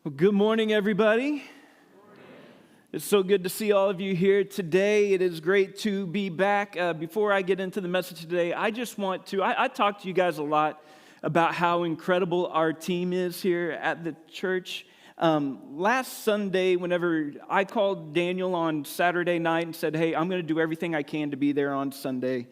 Well, good morning, everybody. It's so good to see all of you here today. It is great to be back. Before I get into the message today, I just want to, I talk to you guys a lot about how incredible our team is here at the church. Last Sunday, whenever I called Daniel on Saturday night and said, hey, I'm going to do everything I can to be there on Sunday.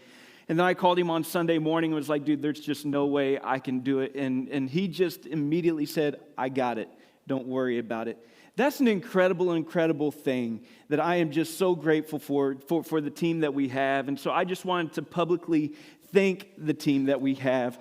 And then I called him on Sunday morning and was like, dude, there's just no way I can do it. And he just immediately said, I got it. Don't worry about it. That's an incredible thing that I am just so grateful for the team that we have. And so I just wanted to publicly thank the team that we have.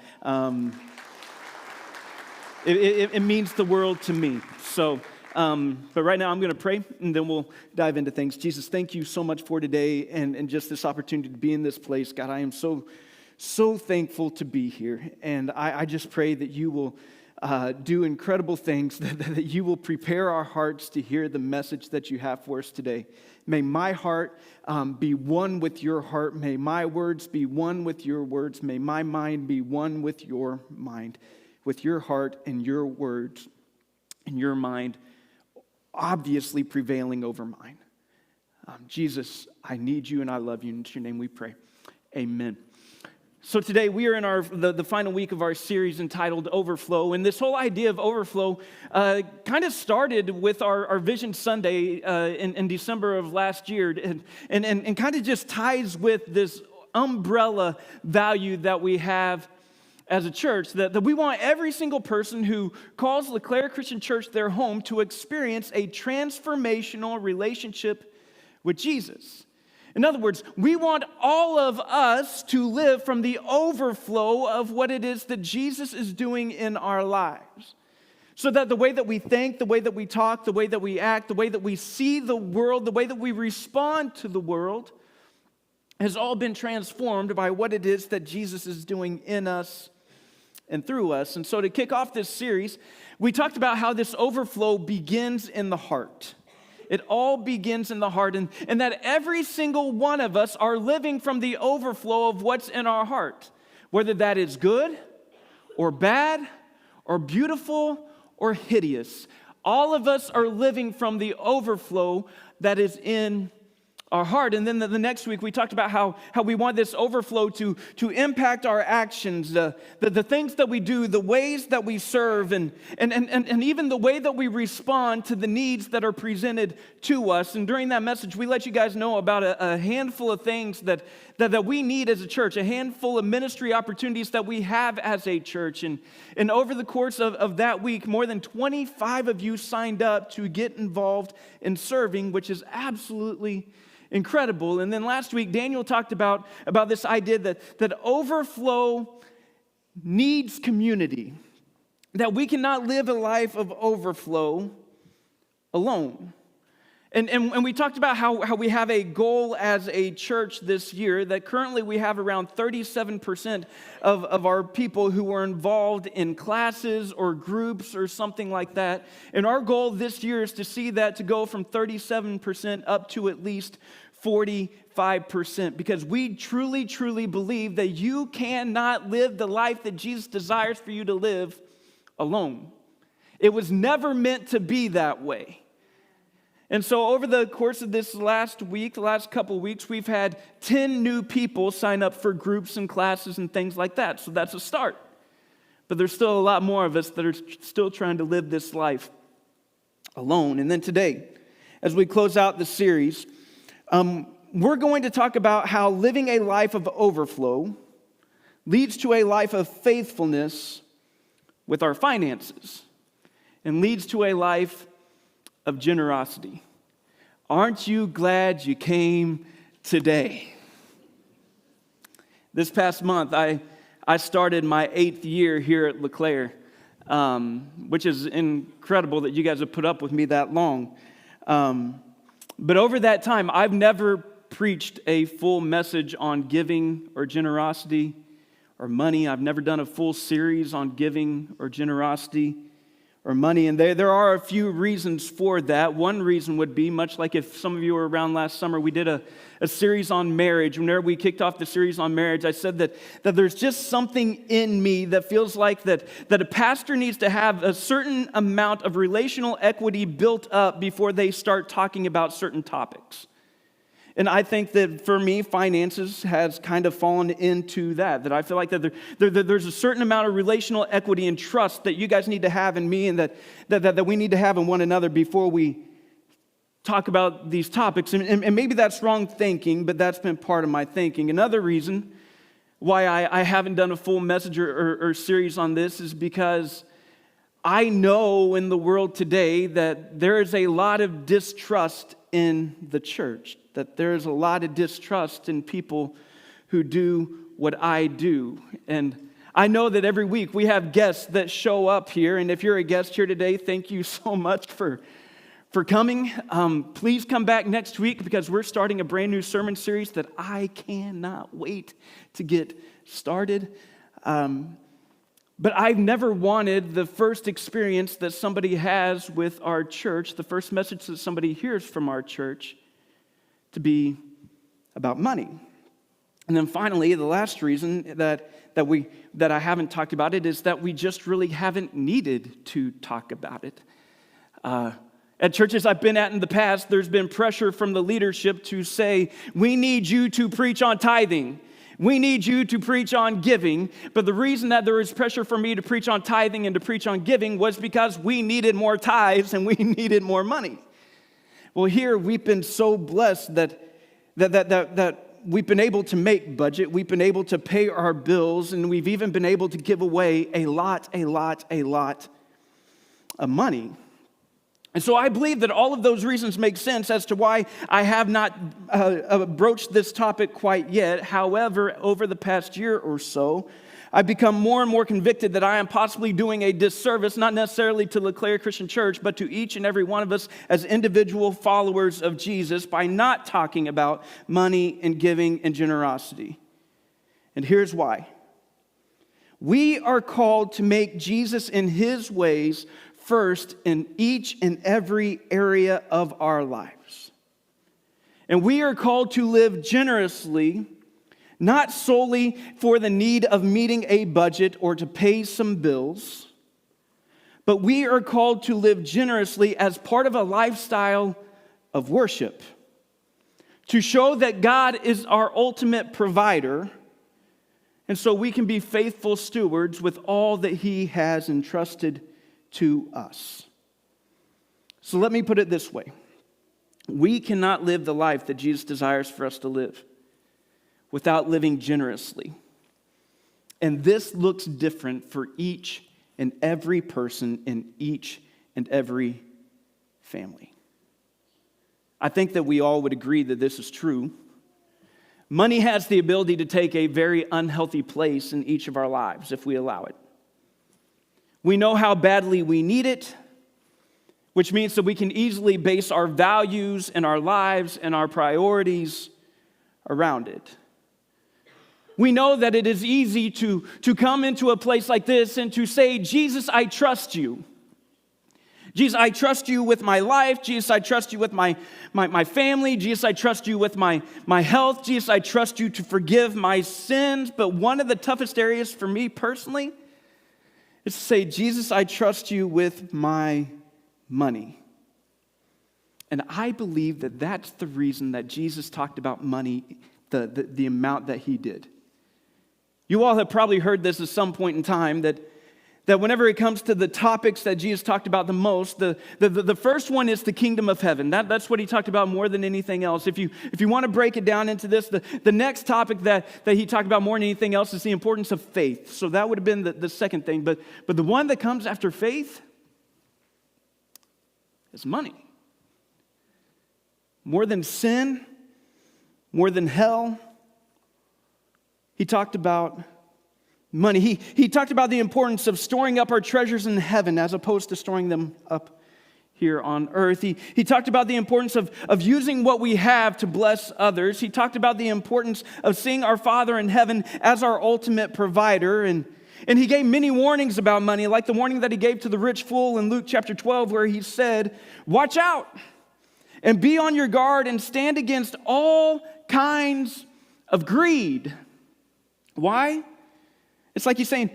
It means the world to me. So, but right now I'm going to pray, and then we'll dive into things. Jesus, thank you so much for today and just this opportunity to be in this place. God, I am so thankful to be here. And I just pray that you will do incredible things, that you will prepare our hearts to hear the message that you have for us today. May my heart be one with your heart. May my words be one with your words. May my mind be one with your mind, with your heart and your words and your mind obviously prevailing over mine. Jesus, I need you and I love you. In your name we pray. Amen. So today we are in the final week of our series entitled Overflow, and this whole idea of overflow kind of started with our Vision Sunday in December of last year, and kind of just ties with this umbrella value that we have as a church, that we want every single person who calls LeClaire Christian Church their home to experience a transformational relationship with Jesus. In other words, we want all of us to live from the overflow of what it is that Jesus is doing in our lives. So that the way that we think, the way that we talk, the way that we act, the way that we see the world, the way that we respond to the world has all been transformed by what it is that Jesus is doing in us and through us. And so to kick off this series, we talked about how this overflow begins in the heart. It all begins in the heart, and that every single one of us are living from the overflow of what's in our heart, whether that is good or bad or beautiful or hideous. All of us are living from the overflow that is in our heart. And then the next week we talked about how we want this overflow to impact our actions, the things that we do, the ways that we serve, and even the way that we respond to the needs that are presented to us. And during that message, we let you guys know about a handful of things that we need as a church, a handful of ministry opportunities that we have as a church. And over the course of that week, more than 25 of you signed up to get involved in serving, which is absolutely incredible. And then last week, Daniel talked about this idea that overflow needs community, that we cannot live a life of overflow alone. And we talked about how we have a goal as a church this year, that currently we have around 37% of our people who are involved in classes or groups or something like that. And our goal this year is to see that to go from 37% up to at least 45%, because we truly believe that you cannot live the life that Jesus desires for you to live alone. It was never meant to be that way. And so over the course of this last week, the last couple weeks, we've had 10 new people sign up for groups and classes and things like that. So that's a start. But there's still a lot more of us that are still trying to live this life alone. And then today, as we close out the series, we're going to talk about how living a life of overflow leads to a life of faithfulness with our finances and leads to a life of generosity. Aren't you glad you came today? This past month, I started my 8th year here at LeClaire, which is incredible that you guys have put up with me that long. But over that time, I've never preached a full message on giving or generosity or money. I've never done a full series on giving or generosity or money. And there are a few reasons for that. One reason would be, much like if some of you were around last summer, we did a series on marriage. Whenever we kicked off the series on marriage, I said that there's just something in me that feels like that a pastor needs to have a certain amount of relational equity built up before they start talking about certain topics. And I think that for me, finances has kind of fallen into that I feel like that there's a certain amount of relational equity and trust that you guys need to have in me and that we need to have in one another before we talk about these topics. And maybe that's wrong thinking, but that's been part of my thinking. Another reason why I haven't done a full message or series on this is because I know in the world today that there is a lot of distrust in the church, that there's a lot of distrust in people who do what I do. And I know that every week we have guests that show up here, and if you're a guest here today, thank you so much for coming. Please come back next week because we're starting a brand new sermon series that I cannot wait to get started. But I've never wanted the first experience that somebody has with our church, the first message that somebody hears from our church, to be about money. And then finally, the last reason that I haven't talked about it is that we just really haven't needed to talk about it. At churches I've been at in the past, there's been pressure from the leadership to say, we need you to preach on tithing. We need you to preach on giving. But the reason that there was pressure for me to preach on tithing and to preach on giving was because we needed more tithes and we needed more money. Well, here we've been so blessed that we've been able to make budget, we've been able to pay our bills, and we've even been able to give away a lot of money. And so I believe that all of those reasons make sense as to why I have not broached this topic quite yet. However, over the past year or so, I've become more and more convicted that I am possibly doing a disservice, not necessarily to LeClaire Christian Church, but to each and every one of us as individual followers of Jesus by not talking about money and giving and generosity. And here's why. We are called to make Jesus and his ways first in each and every area of our lives. And we are called to live generously, not solely for the need of meeting a budget or to pay some bills, but we are called to live generously as part of a lifestyle of worship, to show that God is our ultimate provider, and so we can be faithful stewards with all that he has entrusted to us. So let me put it this way. We cannot live the life that Jesus desires for us to live without living generously. And this looks different for each and every person in each and every family. I think that we all would agree that this is true. Money has the ability to take a very unhealthy place in each of our lives if we allow it. We know how badly we need it, which means that we can easily base our values and our lives and our priorities around it. We know that it is easy to come into a place like this and to say, Jesus, I trust you. Jesus, I trust you with my life. Jesus, I trust you with my family. Jesus, I trust you with my health. Jesus, I trust you to forgive my sins. But one of the toughest areas for me personally is to say, Jesus, I trust you with my money. And I believe that that's the reason that Jesus talked about money, the amount that he did. You all have probably heard this at some point in time, that whenever it comes to the topics that Jesus talked about the most, the first one is the kingdom of heaven. That's what he talked about more than anything else. If you want to break it down into this, the next topic that he talked about more than anything else is the importance of faith. So that would have been the second thing. But the one that comes after faith is money. More than sin, more than hell, he talked about money. He talked about the importance of storing up our treasures in heaven as opposed to storing them up here on earth. He talked about the importance of using what we have to bless others. He talked about the importance of seeing our Father in heaven as our ultimate provider. And And he gave many warnings about money, like the warning that he gave to the rich fool in Luke chapter 12, where he said, watch out and be on your guard and stand against all kinds of greed. Why? It's like he's saying,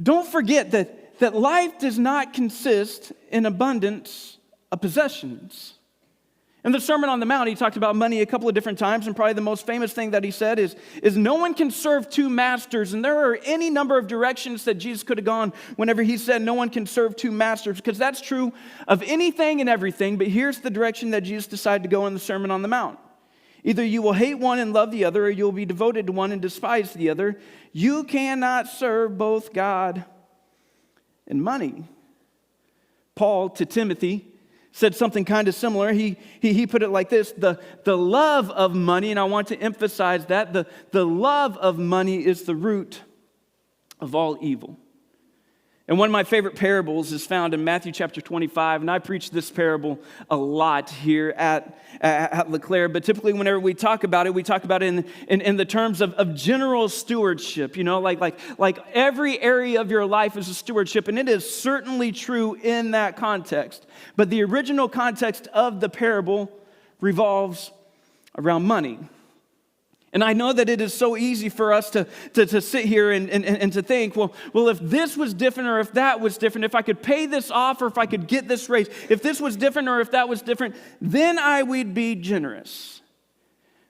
don't forget that life does not consist in abundance of possessions. In the Sermon on the Mount, he talked about money a couple of different times, and probably the most famous thing that he said is no one can serve two masters. And there are any number of directions that Jesus could have gone whenever he said no one can serve two masters, because that's true of anything and everything. But here's the direction that Jesus decided to go in the Sermon on the Mount. Either you will hate one and love the other, or you'll be devoted to one and despise the other. You cannot serve both God and money. Paul to Timothy said something kind of similar. He put it like this: the love of money, and I want to emphasize that, the love of money is the root of all evil. And one of my favorite parables is found in Matthew chapter 25, and I preach this parable a lot here at LeClaire, but typically whenever we talk about it in the terms of general stewardship, like every area of your life is a stewardship, and it is certainly true in that context. But the original context of the parable revolves around money. And I know that it is so easy for us to sit here and to think, well, if this was different or if that was different, if I could pay this off or if I could get this raise, if this was different or if that was different, then I would be generous.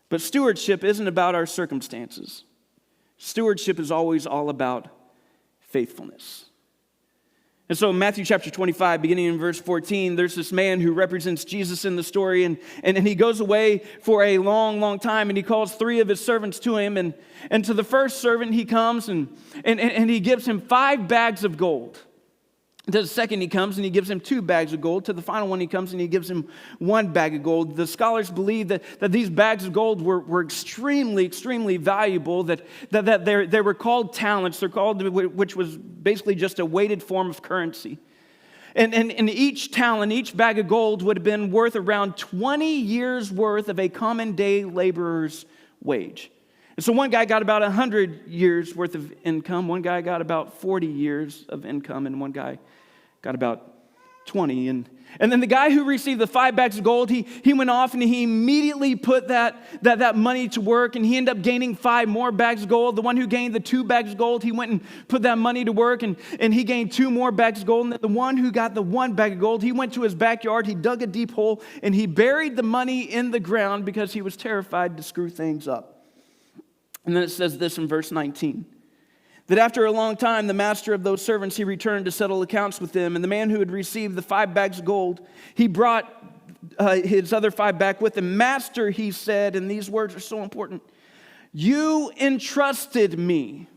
But stewardship isn't about our circumstances. Stewardship is always all about faithfulness. And so in Matthew chapter 25, beginning in verse 14, there's this man who represents Jesus in the story, and he goes away for a long, long time, and he calls 3 of his servants to him, and to the first servant he comes, and he gives him 5 bags of gold. To the second he comes and he gives him 2 bags of gold. To the final one he comes and he gives him 1 bag of gold. The scholars believe that these bags of gold were extremely, extremely valuable, that they were called talents. They're called, which was basically just a weighted form of currency. And each talent, each bag of gold would have been worth around 20 years worth of a common day laborer's wage. And so one guy got about 100 years worth of income, one guy got about 40 years of income, and one guy got about 20. And then the guy who received the 5 bags of gold, he went off and he immediately put that money to work, and he ended up gaining 5 more bags of gold. The one who gained the 2 bags of gold, he went and put that money to work, and he gained 2 more bags of gold. And then the one who got the 1 bag of gold, he went to his backyard, he dug a deep hole, and he buried the money in the ground because he was terrified to screw things up. And then it says this in verse 19, that after a long time, the master of those servants, he returned to settle accounts with them. And the man who had received the 5 bags of gold, he brought his other 5 back with him. Master, he said, and these words are so important, you entrusted me.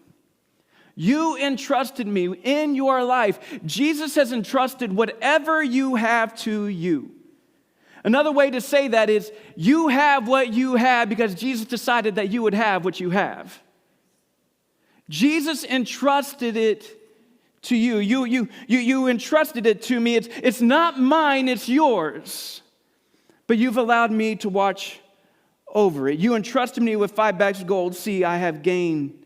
You entrusted me in your life. Jesus has entrusted whatever you have to you. Another way to say that is, you have what you have because Jesus decided that you would have what you have. Jesus entrusted it to you. You entrusted it to me. It's not mine, it's yours. But you've allowed me to watch over it. You entrusted me with 5 bags of gold. See, I have gained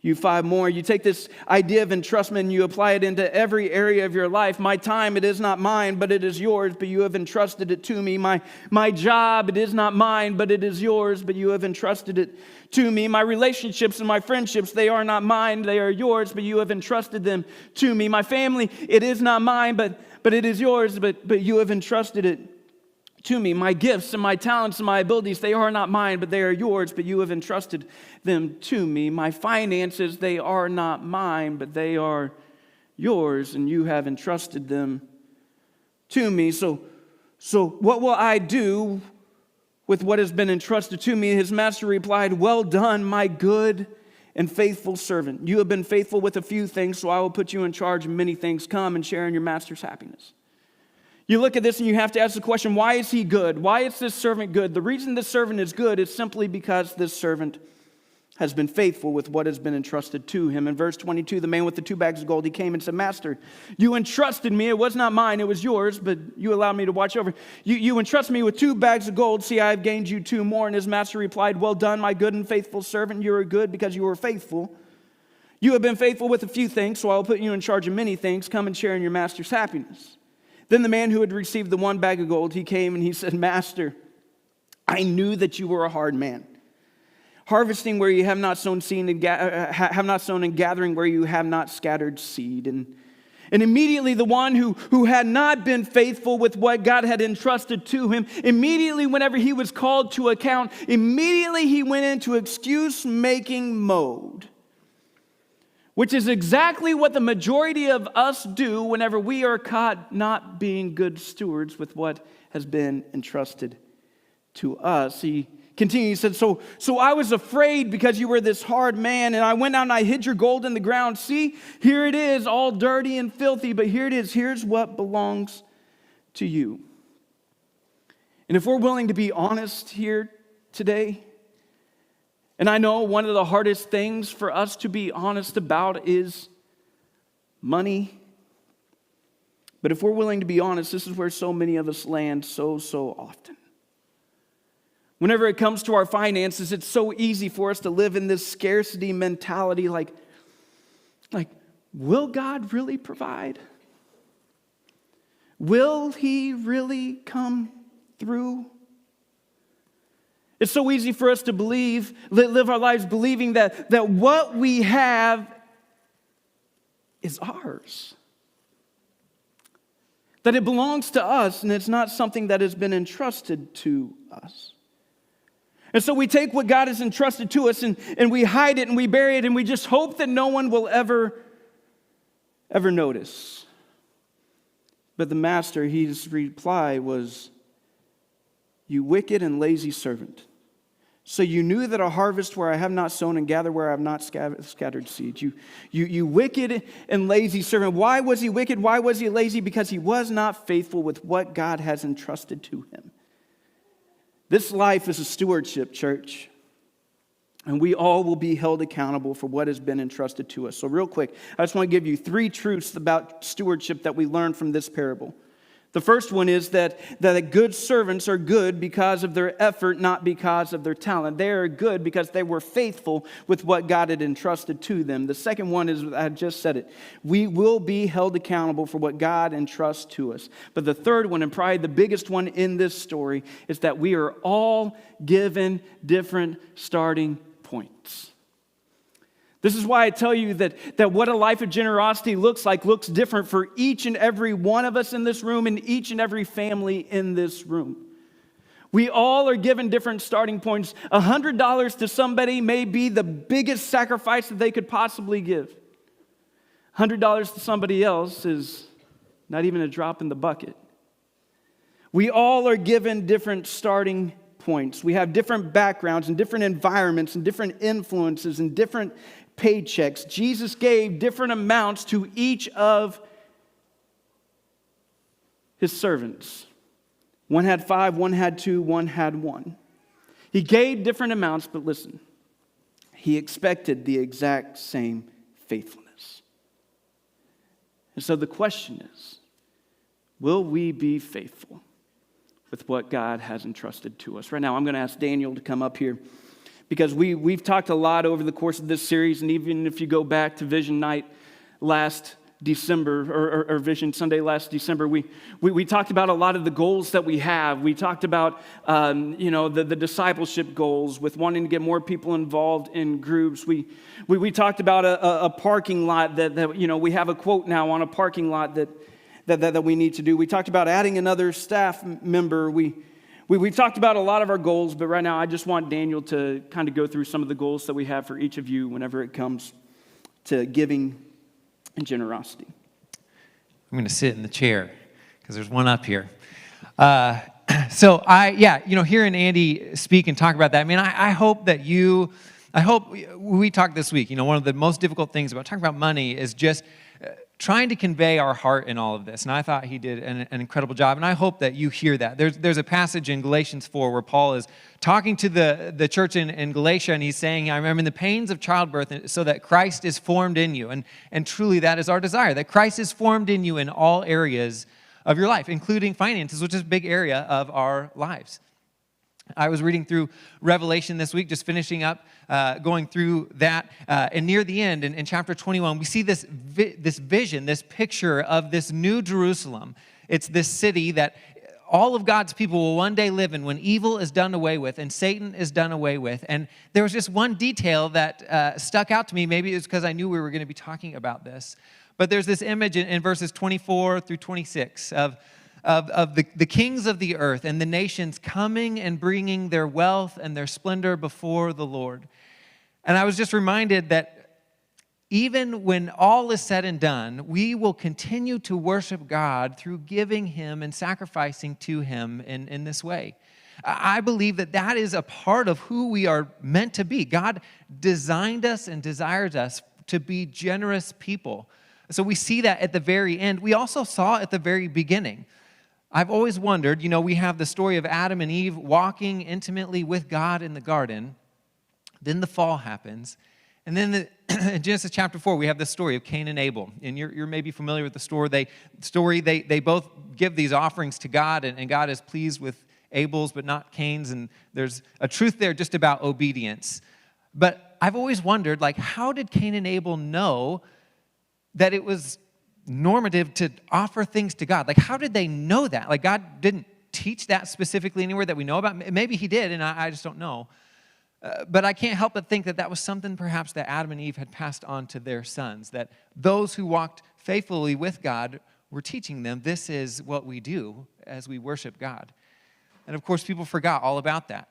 you 5 more. You take this idea of entrustment and you apply it into every area of your life. My time, it is not mine, but it is yours, but you have entrusted it to me. My job, it is not mine, but it is yours, but you have entrusted it to me. My relationships and my friendships, they are not mine, they are yours, but you have entrusted them to me. My family, it is not mine, but it is yours, but you have entrusted it to me. My gifts and my talents and my abilities, they are not mine, but they are yours, but you have entrusted them to me. My finances, they are not mine, but they are yours, and you have entrusted them to me. So what will I do with what has been entrusted to me? His master replied, well done, my good and faithful servant. You have been faithful with a few things, so I will put you in charge of many things. Come and share in your master's happiness. You look at this and you have to ask the question, why is he good? Why is this servant good? The reason this servant is good is simply because this servant has been faithful with what has been entrusted to him. In verse 22, the man with the 2 bags of gold, he came and said, Master, you entrusted me. It was not mine, it was yours, but you allowed me to watch over. You entrusted me with 2 bags of gold. See, I have gained you 2 more. And his master replied, well done, my good and faithful servant. You are good because you were faithful. You have been faithful with a few things, so I will put you in charge of many things. Come and share in your master's happiness." Then the man who had received the 1 bag of gold, he came and he said, "Master, I knew that you were a hard man, harvesting where you have not sown seed and gathering where you have not scattered seed." And immediately the one who had not been faithful with what God had entrusted to him, immediately whenever he was called to account, immediately he went into excuse-making mode, which is exactly what the majority of us do whenever we are caught not being good stewards with what has been entrusted to us. He continued, he said, so I was afraid because you were this hard man, and I went out and I hid your gold in the ground. See, here it is, all dirty and filthy, but here it is. Here's what belongs to you. And if we're willing to be honest here today, and I know one of the hardest things for us to be honest about is money. But if we're willing to be honest, this is where so many of us land so often. Whenever it comes to our finances, it's so easy for us to live in this scarcity mentality, like, will God really provide? Will He really come through? It's so easy for us to live our lives believing that what we have is ours. That it belongs to us and it's not something that has been entrusted to us. And so we take what God has entrusted to us and we hide it and we bury it and we just hope that no one will ever notice. But the master, his reply was, "You wicked and lazy servant. So you knew that I harvest where I have not sown and gather where I have not scattered seed." You wicked and lazy servant. Why was he wicked? Why was he lazy? Because he was not faithful with what God has entrusted to him. This life is a stewardship, church. And we all will be held accountable for what has been entrusted to us. So real quick, I just want to give you 3 truths about stewardship that we learned from this parable. The first one is that good servants are good because of their effort, not because of their talent. They are good because they were faithful with what God had entrusted to them. The second one is, I just said it, we will be held accountable for what God entrusts to us. But the third one, and probably the biggest one in this story, is that we are all given different starting points. This is why I tell you that what a life of generosity looks different for each and every one of us in this room and each and every family in this room. We all are given different starting points. $100 to somebody may be the biggest sacrifice that they could possibly give. $100 to somebody else is not even a drop in the bucket. We all are given different starting points. We have different backgrounds and different environments and different influences and different paychecks. Jesus gave different amounts to each of his servants. One had 5, one had 2, one had 1. He gave different amounts, but listen, he expected the exact same faithfulness. And so the question is, will we be faithful with what God has entrusted to us? Right now, I'm going to ask Daniel to come up here, because we've talked a lot over the course of this series, and even if you go back to Vision Night last December, or Vision Sunday last December, we talked about a lot of the goals that we have. We talked about the discipleship goals with wanting to get more people involved in groups. We talked about a parking lot that we have a quote now on a parking lot that we need to do. We talked about adding another staff member. We've talked about a lot of our goals, but right now I just want Daniel to kind of go through some of the goals that we have for each of you whenever it comes to giving and generosity. I'm going to sit in the chair because there's one up here. Hearing Andy speak and talk about that, I hope we talked this week, one of the most difficult things about talking about money is just trying to convey our heart in all of this. And I thought he did an incredible job, and I hope that you hear that. There's a passage in Galatians 4 where Paul is talking to the church in Galatia, and he's saying, I remember the pains of childbirth so that Christ is formed in you. And truly that is our desire, that Christ is formed in you in all areas of your life, including finances, which is a big area of our lives. I was reading through Revelation this week, just finishing up, going through that. And near the end, in chapter 21, we see this vision, this picture of this new Jerusalem. It's this city that all of God's people will one day live in when evil is done away with and Satan is done away with. And there was just one detail that stuck out to me. Maybe it's because I knew we were going to be talking about this. But there's this image in verses 24 through 26 of the kings of the earth and the nations coming and bringing their wealth and their splendor before the Lord. And I was just reminded that even when all is said and done, we will continue to worship God through giving Him and sacrificing to Him in this way. I believe that that is a part of who we are meant to be. God designed us and desires us to be generous people. So we see that at the very end. We also saw at the very beginning. I've always wondered, we have the story of Adam and Eve walking intimately with God in the garden. Then the fall happens. And then in Genesis chapter 4, we have the story of Cain and Abel. And you're maybe familiar with the story. They both give these offerings to God, and God is pleased with Abel's but not Cain's. And there's a truth there just about obedience. But I've always wondered, how did Cain and Abel know that it was normative to offer things to God? How did they know that? God didn't teach that specifically anywhere that we know about. Maybe He did, and I just don't know. But I can't help but think that was something perhaps that Adam and Eve had passed on to their sons, that those who walked faithfully with God were teaching them, this is what we do as we worship God. And of course, people forgot all about that.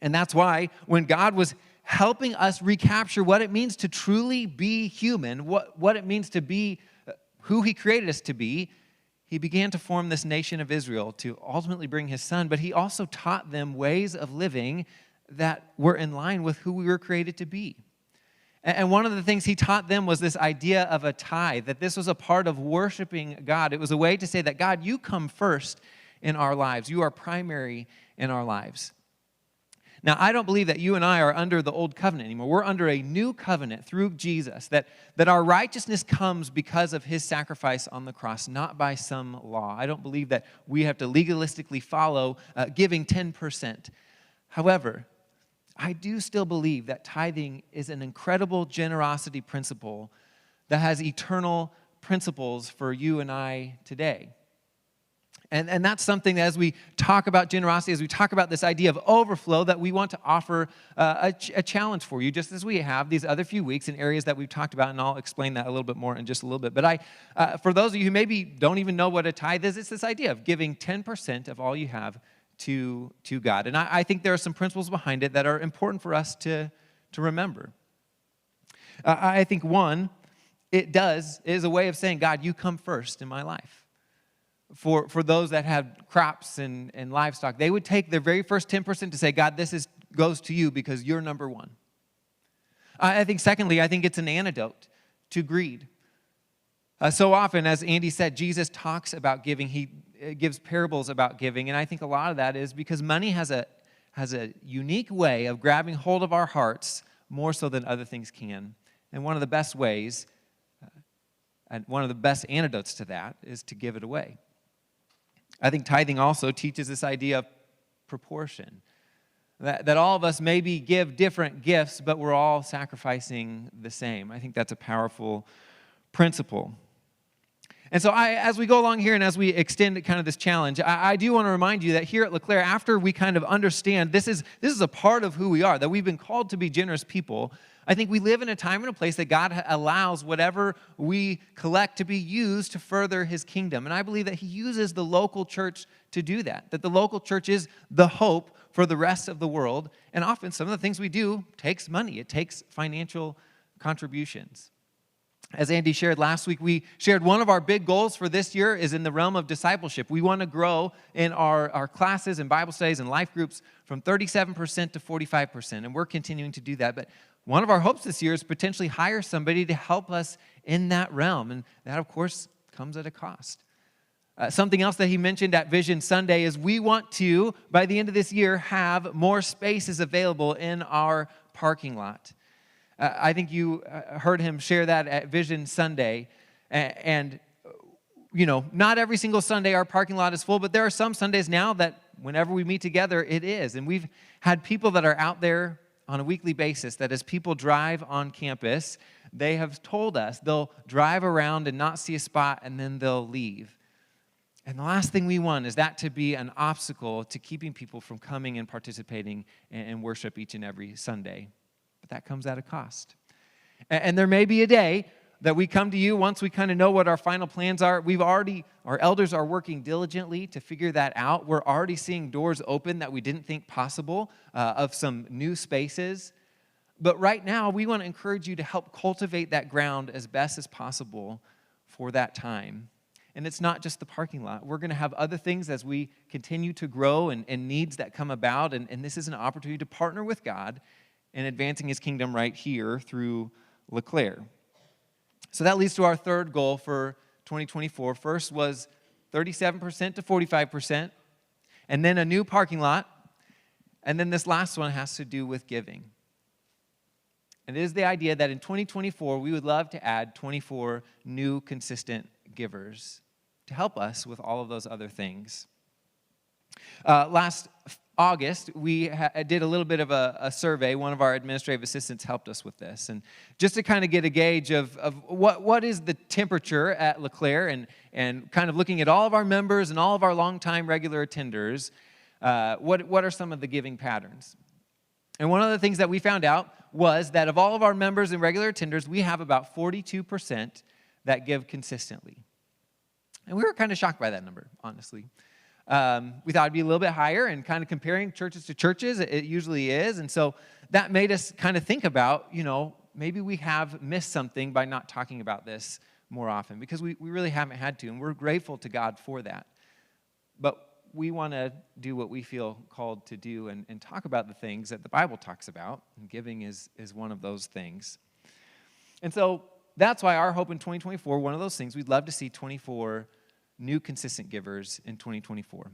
And that's why when God was helping us recapture what it means to truly be human, what it means to be who He created us to be, He began to form this nation of Israel to ultimately bring His Son, but He also taught them ways of living that were in line with who we were created to be. And one of the things He taught them was this idea of a tithe, that this was a part of worshiping God. It was a way to say that, God, you come first in our lives. You are primary in our lives. Now, I don't believe that you and I are under the old covenant anymore. We're under a new covenant through Jesus, that our righteousness comes because of His sacrifice on the cross, not by some law. I don't believe that we have to legalistically follow giving 10%. However, I do still believe that tithing is an incredible generosity principle that has eternal principles for you and I today. And that's something that as we talk about generosity, as we talk about this idea of overflow, that we want to offer a challenge for you, just as we have these other few weeks in areas that we've talked about, and I'll explain that a little bit more in just a little bit. But for those of you who maybe don't even know what a tithe is, it's this idea of giving 10% of all you have to God. And I think there are some principles behind it that are important for us to remember. I think one, is a way of saying, God, you come first in my life. For those that have crops and livestock, they would take their very first 10% to say, God, this goes to you because you're number one. I think secondly, I think it's an antidote to greed. So often, as Andy said, Jesus talks about giving. He gives parables about giving, and I think a lot of that is because money has a unique way of grabbing hold of our hearts more so than other things can. And one of the best ways, and one of the best antidotes to that is to give it away. I think tithing also teaches this idea of proportion. That all of us maybe give different gifts, but we're all sacrificing the same. I think that's a powerful principle. And so as we go along here and as we extend kind of this challenge, I do want to remind you that here at LeClaire, after we kind of understand this is a part of who we are, that we've been called to be generous people, I think we live in a time and a place that God allows whatever we collect to be used to further His kingdom. And I believe that He uses the local church to do that the local church is the hope for the rest of the world. And often some of the things we do takes money. It takes financial contributions. As Andy shared last week, we shared one of our big goals for this year is in the realm of discipleship. We want to grow in our classes and Bible studies and life groups from 37% to 45%, and we're continuing to do that. But one of our hopes this year is potentially hire somebody to help us in that realm, and that, of course, comes at a cost. Something else that he mentioned at Vision Sunday is we want to, by the end of this year, have more spaces available in our parking lot. I think you heard him share that at Vision Sunday. And, not every single Sunday our parking lot is full, but there are some Sundays now that whenever we meet together, it is. And we've had people that are out there on a weekly basis that as people drive on campus, they have told us they'll drive around and not see a spot and then they'll leave. And the last thing we want is that to be an obstacle to keeping people from coming and participating in worship each and every Sunday. But that comes at a cost. And there may be a day that we come to you once we kind of know what our final plans are. Our elders are working diligently to figure that out. We're already seeing doors open that we didn't think possible of some new spaces. But right now, we want to encourage you to help cultivate that ground as best as possible for that time. And it's not just the parking lot. We're going to have other things as we continue to grow and needs that come about. And this is an opportunity to partner with God in advancing his kingdom right here through LeClaire. So that leads to our third goal for 2024. First was 37% to 45%, and then a new parking lot, and then this last one has to do with giving. And it is the idea that in 2024, we would love to add 24 new consistent givers to help us with all of those other things. Last August, we did a little bit of a survey. One of our administrative assistants helped us with this. And just to kind of get a gauge of what is the temperature at LeClaire and kind of looking at all of our members and all of our longtime regular attenders, what are some of the giving patterns? And one of the things that we found out was that of all of our members and regular attenders, we have about 42% that give consistently. And we were kind of shocked by that number, honestly. We thought it'd be a little bit higher, and kind of comparing churches to churches, it usually is. And so that made us kind of think about, maybe we have missed something by not talking about this more often, because we really haven't had to, and we're grateful to God for that. But we want to do what we feel called to do and talk about the things that the Bible talks about, and giving is one of those things. And so that's why our hope in 2024, one of those things, we'd love to see 24 new consistent givers in 2024.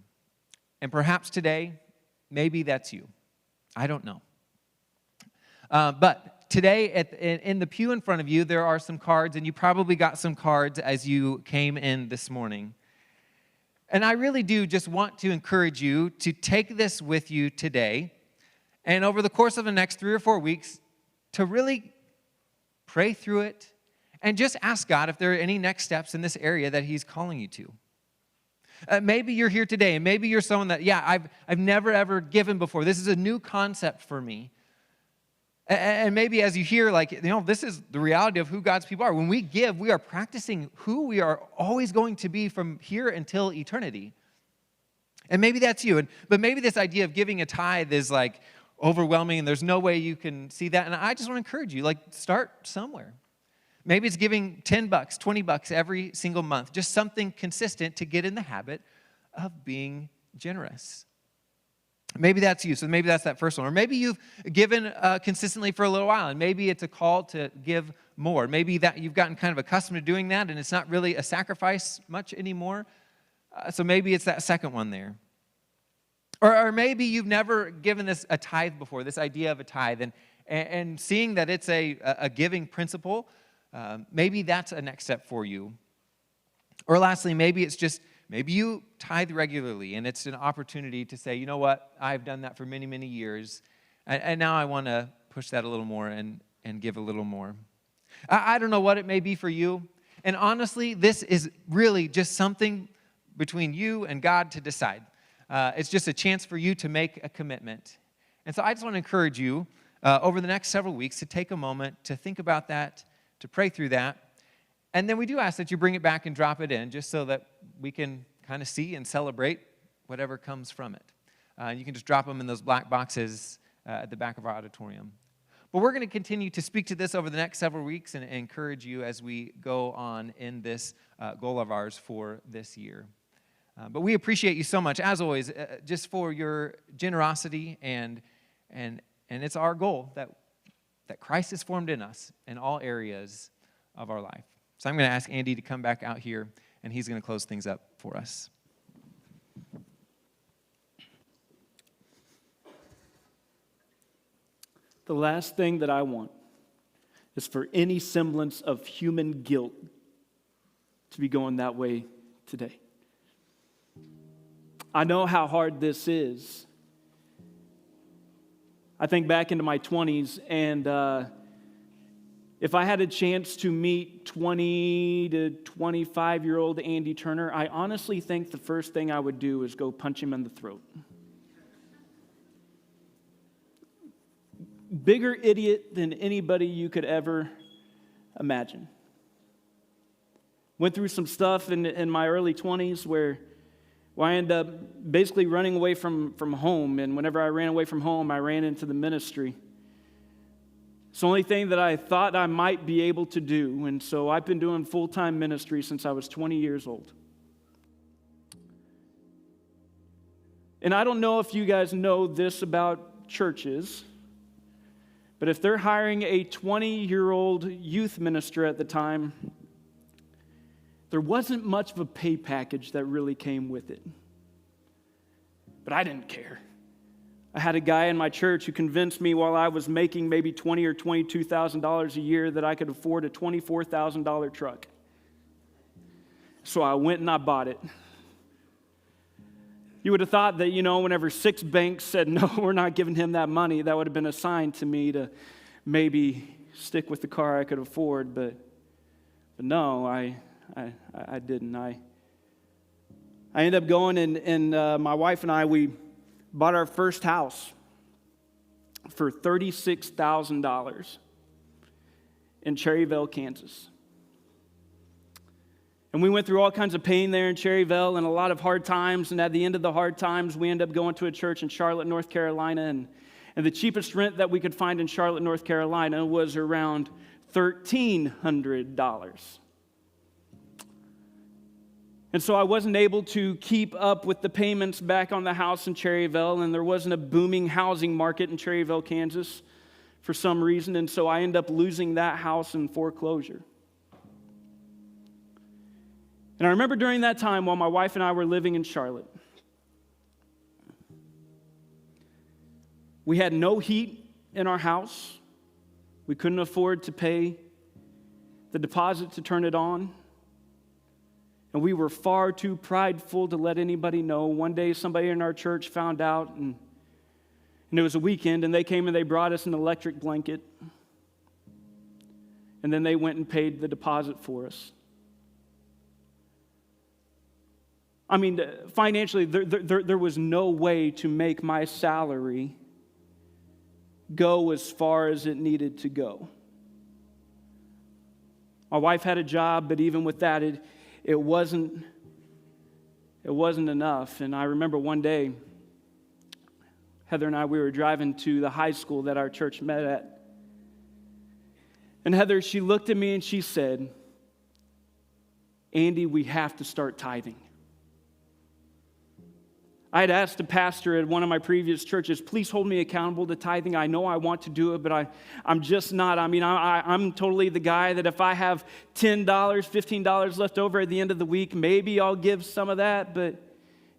And perhaps today, maybe that's you. I don't know. But today, in the pew in front of you, there are some cards, and you probably got some cards as you came in this morning. And I really do just want to encourage you to take this with you today, and over the course of the next 3 or 4 weeks, to really pray through it, and just ask God if there are any next steps in this area that he's calling you to. Maybe you're here today, and maybe you're someone that, I've never, ever given before. This is a new concept for me. And maybe as you hear, this is the reality of who God's people are. When we give, we are practicing who we are always going to be from here until eternity. And maybe that's you. But maybe this idea of giving a tithe is overwhelming, and there's no way you can see that. And I just want to encourage you, start somewhere. Maybe it's giving $10, $20 every single month, just something consistent to get in the habit of being generous. Maybe that's you, so maybe that's that first one. Or maybe you've given consistently for a little while, and maybe it's a call to give more. Maybe that you've gotten kind of accustomed to doing that, and it's not really a sacrifice much anymore. So maybe it's that second one there. Or maybe you've never given this a tithe before, this idea of a tithe, and seeing that it's a giving principle. Maybe that's a next step for you. Or lastly, maybe you tithe regularly, and it's an opportunity to say, you know what, I've done that for many, many years, and now I want to push that a little more and give a little more. I don't know what it may be for you, and honestly, this is really just something between you and God to decide. It's just a chance for you to make a commitment. And so I just want to encourage you over the next several weeks to take a moment to think about that, to pray through that. And then we do ask that you bring it back and drop it in, just so that we can kind of see and celebrate whatever comes from it. You can just drop them in those black boxes at the back of our auditorium. But we're going to continue to speak to this over the next several weeks and encourage you as we go on in this goal of ours for this year. But we appreciate you so much, as always, just for your generosity, and it's our goal that Christ is formed in us in all areas of our life. So I'm going to ask Andy to come back out here, and he's going to close things up for us. The last thing that I want is for any semblance of human guilt to be going that way today. I know how hard this is. I think back into my 20s, and if I had a chance to meet 20 to 25-year-old Andy Turner, I honestly think the first thing I would do is go punch him in the throat. Bigger idiot than anybody you could ever imagine. Went through some stuff in my early 20s where I ended up basically running away from home. And whenever I ran away from home, I ran into the ministry. It's the only thing that I thought I might be able to do. And so I've been doing full-time ministry since I was 20 years old. And I don't know if you guys know this about churches, but if they're hiring a 20-year-old youth minister at the time, there wasn't much of a pay package that really came with it. But I didn't care. I had a guy in my church who convinced me while I was making maybe $20,000 or $22,000 a year that I could afford a $24,000 truck. So I went and I bought it. You would have thought that, whenever 6 banks said, no, we're not giving him that money, that would have been a sign to me to maybe stick with the car I could afford. But no, I didn't. I ended up going and my wife and I, we bought our first house for $36,000 in Cherryville, Kansas. And we went through all kinds of pain there in Cherryville and a lot of hard times. And at the end of the hard times, we ended up going to a church in Charlotte, North Carolina. And the cheapest rent that we could find in Charlotte, North Carolina was around $1,300. And so I wasn't able to keep up with the payments back on the house in Cherryville, and there wasn't a booming housing market in Cherryville, Kansas for some reason. And so I ended up losing that house in foreclosure. And I remember during that time while my wife and I were living in Charlotte, we had no heat in our house. We couldn't afford to pay the deposit to turn it on. And we were far too prideful to let anybody know. One day somebody in our church found out, and it was a weekend, and they came and they brought us an electric blanket. And then they went and paid the deposit for us. I mean, financially, there was no way to make my salary go as far as it needed to go. My wife had a job, but even with that, it wasn't enough. And I remember one day, Heather and I, we were driving to the high school that our church met at. And Heather, she looked at me and she said, "Andy, we have to start tithing." I had asked a pastor at one of my previous churches, please hold me accountable to tithing. I know I want to do it, but I'm just not. I mean, I'm totally the guy that if I have $10, $15 left over at the end of the week, maybe I'll give some of that. And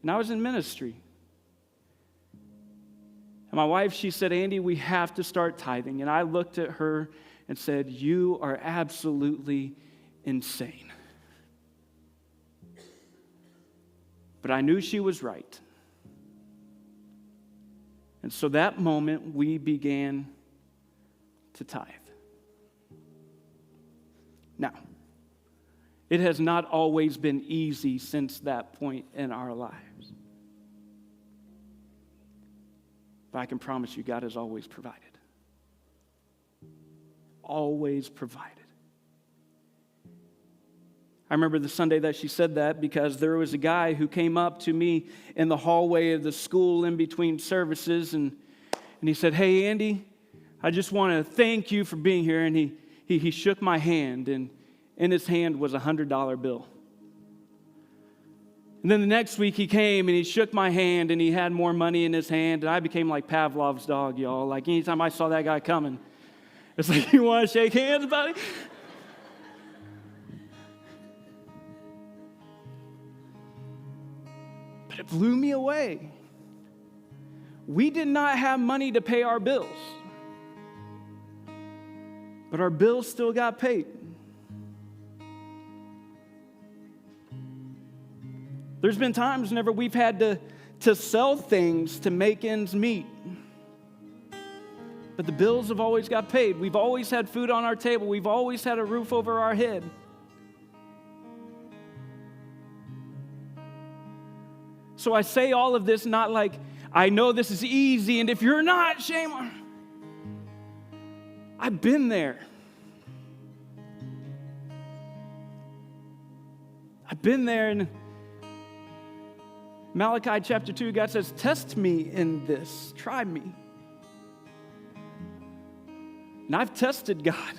I was in ministry. And my wife, she said, "Andy, we have to start tithing." And I looked at her and said, "You are absolutely insane." But I knew she was right. And so that moment, we began to tithe. Now, it has not always been easy since that point in our lives. But I can promise you, God has always provided. Always provided. I remember the Sunday that she said that because there was a guy who came up to me in the hallway of the school in between services and he said, "Hey, Andy, I just want to thank you for being here." And he shook my hand, and in his hand was a $100 bill. And then the next week he came and he shook my hand and he had more money in his hand, and I became like Pavlov's dog, y'all. Like anytime I saw that guy coming, it's like, "You want to shake hands, buddy?" But it blew me away. We did not have money to pay our bills, but our bills still got paid. There's been times whenever we've had to to sell things to make ends meet. But the bills have always got paid. We've always had food on our table. We've always had a roof over our head. So I say all of this not like, I know this is easy, and if you're not, shame on. I've been there. I've been there, and Malachi chapter 2, God says, test me in this, try me. And I've tested God.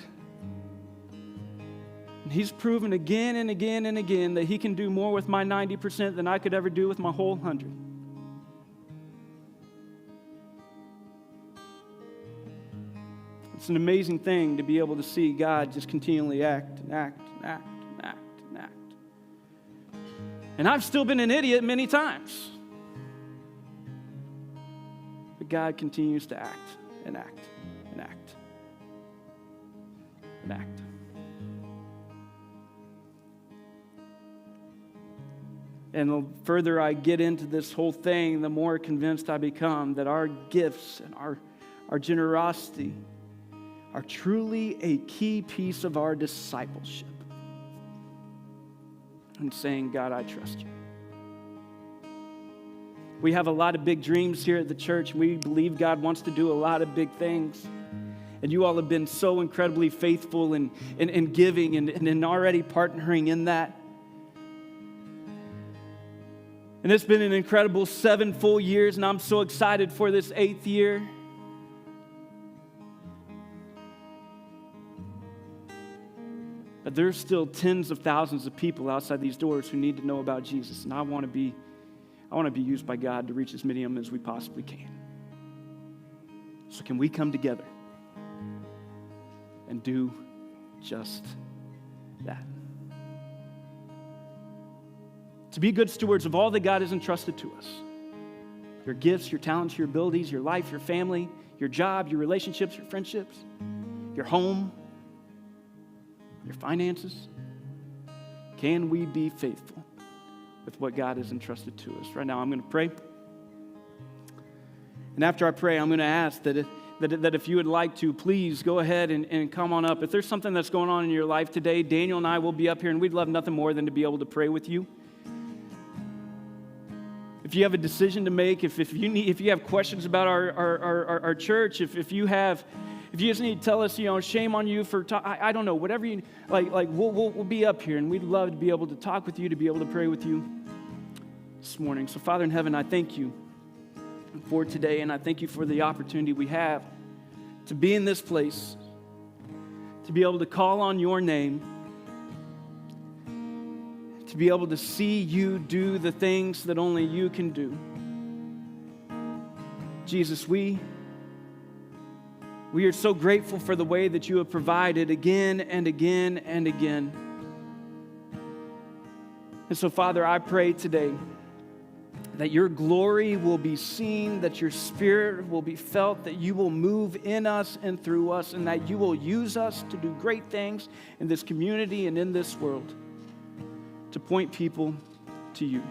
And He's proven again and again and again that He can do more with my 90% than I could ever do with my whole 100. It's an amazing thing to be able to see God just continually act and act and act and act and act. And I've still been an idiot many times. But God continues to act and act and act and act. And the further I get into this whole thing, the more convinced I become that our gifts and our generosity are truly a key piece of our discipleship. And saying, God, I trust you. We have a lot of big dreams here at the church. We believe God wants to do a lot of big things. And you all have been so incredibly faithful in giving and already partnering in that. And it's been an incredible 7 full years, and I'm so excited for this 8th year. But there's still tens of thousands of people outside these doors who need to know about Jesus, and I want to be used by God to reach as many of them as we possibly can. So can we come together and do just that? To be good stewards of all that God has entrusted to us. Your gifts, your talents, your abilities, your life, your family, your job, your relationships, your friendships, your home, your finances. Can we be faithful with what God has entrusted to us? Right now, I'm going to pray. And after I pray, I'm going to ask that if you would like to, please go ahead and come on up. If there's something that's going on in your life today, Daniel and I will be up here, and we'd love nothing more than to be able to pray with you. If you have a decision to make, if you have questions about our church, if you just need to tell us, shame on you for, I don't know, whatever you, we'll be up here, and we'd love to be able to talk with you, to be able to pray with you this morning. So Father in heaven, I thank you for today, and I thank you for the opportunity we have to be in this place, to be able to call on your name, to be able to see you do the things that only you can do. Jesus, we are so grateful for the way that you have provided again and again and again. And so, Father, I pray today that your glory will be seen, that your Spirit will be felt, that you will move in us and through us, and that you will use us to do great things in this community and in this world, to point people to you.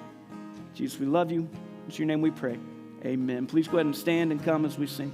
Jesus, we love you. In your name we pray. Amen. Please go ahead and stand and come as we sing.